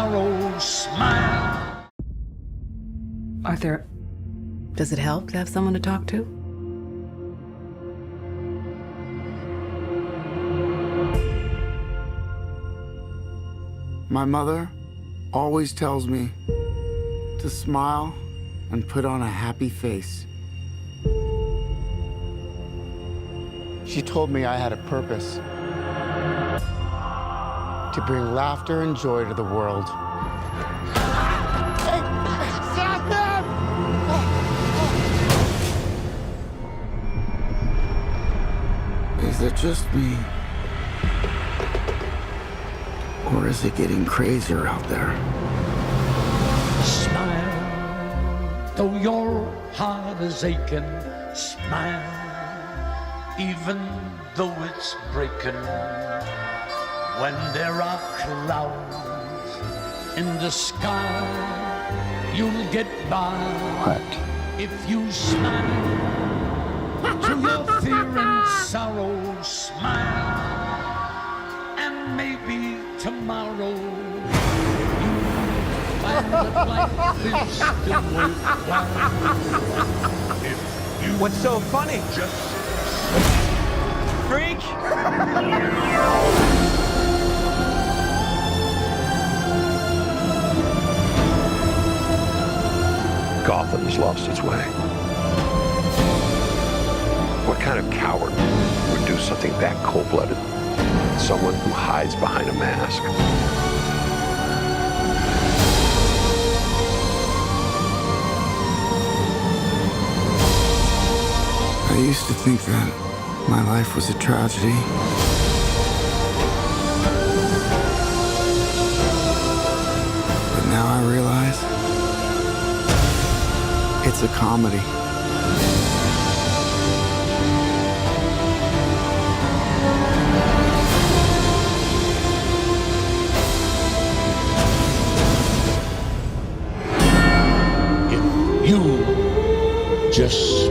sorrow smile. Arthur, does it help to have someone to talk to? My mother always tells me to smile and put on a happy face. She told me I had a purpose to bring laughter and joy to the world. Hey, stop them! Is it just me? Or is it getting crazier out there? Smile, though your heart is aching. Smile, even though it's breaking. When there are clouds in the sky, you'll get by. What? If you smile to your fear and sorrow, smile, and maybe tomorrow you'll find that life is still worthwhile. If you What's so funny? just Freak! Gotham has lost its way. What kind of coward would do something that cold-blooded? Someone who hides behind a mask. I used to think that my life was a tragedy. But now I realize it's a comedy. if you just